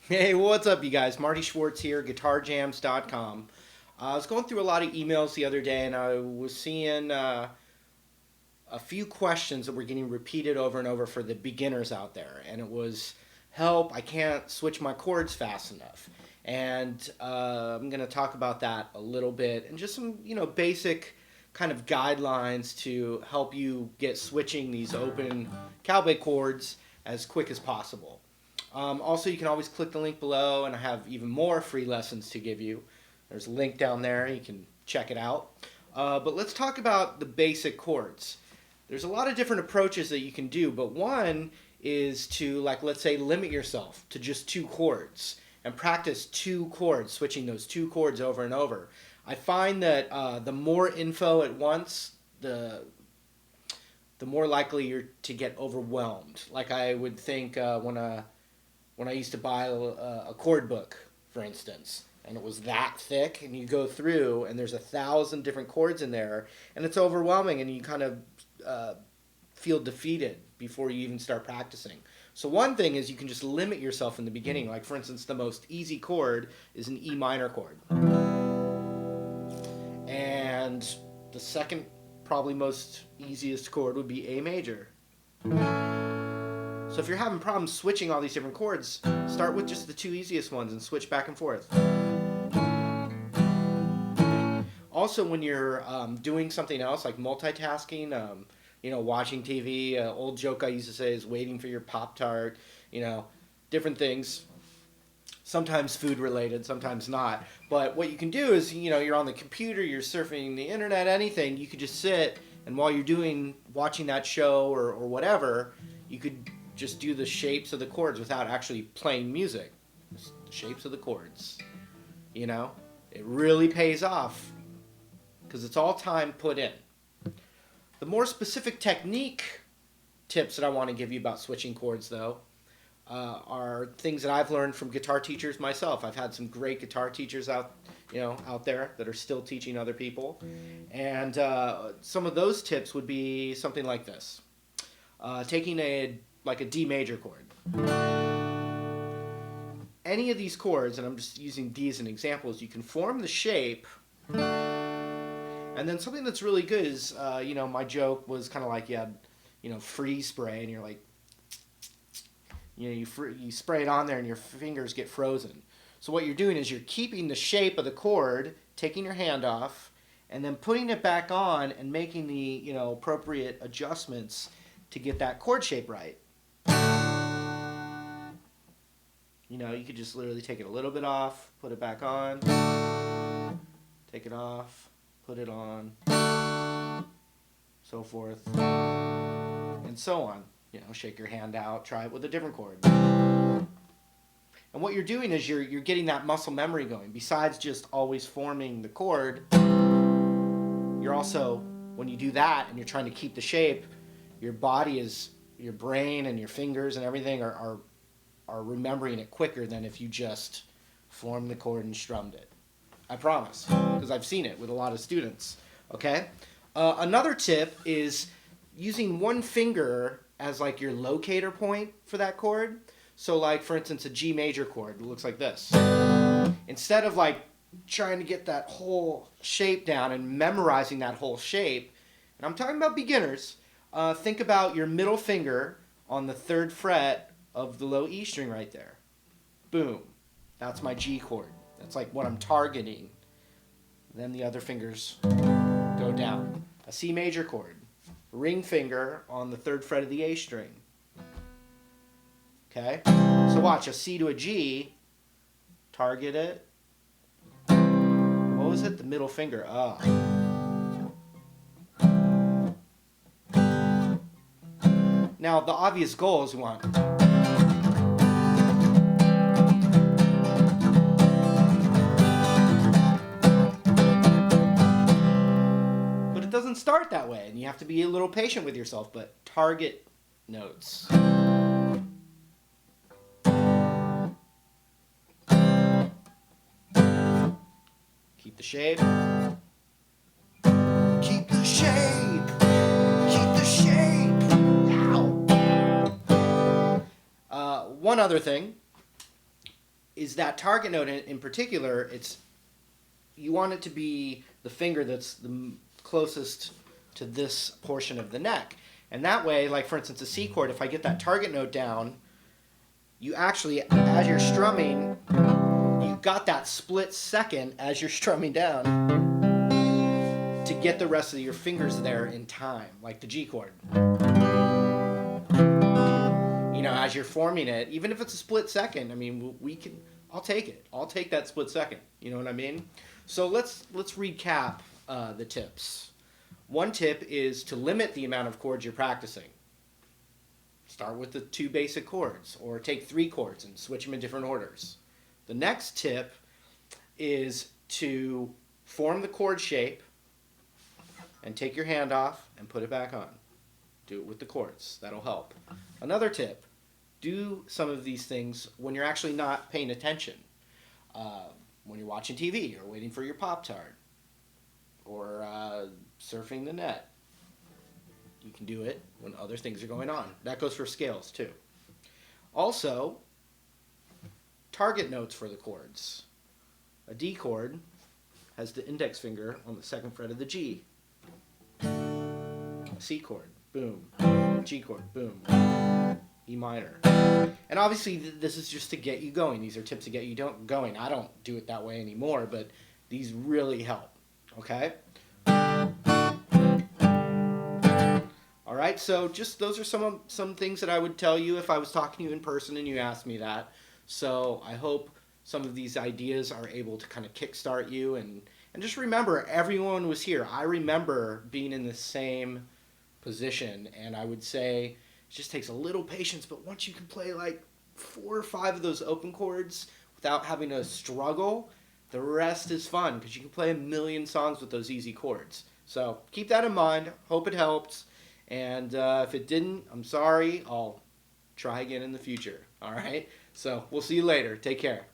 Hey, what's up, you guys? Marty Schwartz here, GuitarJams.com. I was going through a lot of emails the other day, and I was seeing a few questions that were getting repeated over and over for the beginners out there. And it was, help, I can't switch my chords fast enough. And I'm going to talk about that a little bit and just some, basic kind of guidelines to help you get switching these open cowbell chords as quick as possible. Also, you can always click the link below, and I have even more free lessons to give you. There's a link down there. You can check it out. But let's talk about the basic chords. There's a lot of different approaches that you can do, but one is to, let's say, limit yourself to just 2 chords and practice 2 chords, switching those 2 chords over and over. I find that the more info at once, the more likely you're to get overwhelmed. Like I would think when I used to buy a chord book, for instance, and it was that thick, and you go through, and there's 1,000 different chords in there, and it's overwhelming, and you kind of feel defeated before you even start practicing. So one thing is you can just limit yourself in the beginning. Like, for instance, the most easy chord is an E minor chord. And the second, probably most easiest chord would be A major. So if you're having problems switching all these different chords, start with just the 2 easiest ones and switch back and forth. Also, when you're doing something else, like multitasking, watching TV, old joke I used to say is waiting for your Pop-Tart, different things. Sometimes food related, sometimes not. But what you can do is, you're on the computer, you're surfing the internet, anything, you could just sit, and while you're watching that show or whatever, you could just do the shapes of the chords without actually playing music. Just the shapes of the chords. It really pays off because it's all time put in. The more specific technique tips that I want to give you about switching chords, though, are things that I've learned from guitar teachers myself. I've had some great guitar teachers out there that are still teaching other people. And some of those tips would be something like this. Taking a D major chord. Any of these chords, and I'm just using D as an example, is you can form the shape, and then something that's really good is, my joke was kind of like you had, freeze spray, and you're like, you spray it on there and your fingers get frozen. So what you're doing is you're keeping the shape of the chord, taking your hand off, and then putting it back on and making the, appropriate adjustments to get that chord shape right. You could just literally take it a little bit off, put it back on, take it off, put it on, so forth, and so on. Shake your hand out, try it with a different chord. And what you're doing is you're getting that muscle memory going. Besides just always forming the chord, you're also, when you do that and you're trying to keep the shape, your body is, your brain and your fingers and everything are remembering it quicker than if you just formed the chord and strummed it. I promise, because I've seen it with a lot of students. Okay? Another tip is using one finger as your locator point for that chord. So for instance, a G major chord, it looks like this. Instead of trying to get that whole shape down and memorizing that whole shape, and I'm talking about beginners, think about your middle finger on the 3rd fret of the low E string right there. Boom. That's my G chord. That's what I'm targeting. Then the other fingers go down. A C major chord. Ring finger on the 3rd fret of the A string. Okay? So watch, a C to a G. Target it. What was it? The middle finger. Now, the obvious goal is we want... But it doesn't start that way, and you have to be a little patient with yourself, but target notes. Keep the shape. Keep the shape. Keep the shape. Ow. One other thing is that target note in particular. You want it to be the finger that's the closest to this portion of the neck. And that way, like for instance, a C chord, if I get that target note down, you actually, as you're strumming, you've got that split second as you're strumming down to get the rest of your fingers there in time, like the G chord. You know, as you're forming it, even if it's a split second, I mean, I'll take it. I'll take that split second. You know what I mean? So let's recap the tips. One tip is to limit the amount of chords you're practicing. Start with the 2 basic chords, or take 3 chords and switch them in different orders. The next tip is to form the chord shape and take your hand off and put it back on. Do it with the chords. That'll help. Another tip, do some of these things when you're actually not paying attention. When you're watching TV or waiting for your Pop-Tart or surfing the net. You can do it when other things are going on. That goes for scales too. Also, target notes for the chords. A D chord has the index finger on the 2nd fret of the G. A C chord, boom. G chord, boom. E minor. And obviously this is just to get you going. These are tips to get you going. I don't do it that way anymore, but these really help. Okay? All right, so just those are some things that I would tell you if I was talking to you in person and you asked me that. So I hope some of these ideas are able to kind of kickstart you. And just remember, everyone was here. I remember being in the same position, and I would say it just takes a little patience, but once you can play like 4 or 5 of those open chords without having to struggle, the rest is fun because you can play a million songs with those easy chords. So keep that in mind. Hope it helped. And if it didn't, I'm sorry. I'll try again in the future. All right? So we'll see you later. Take care.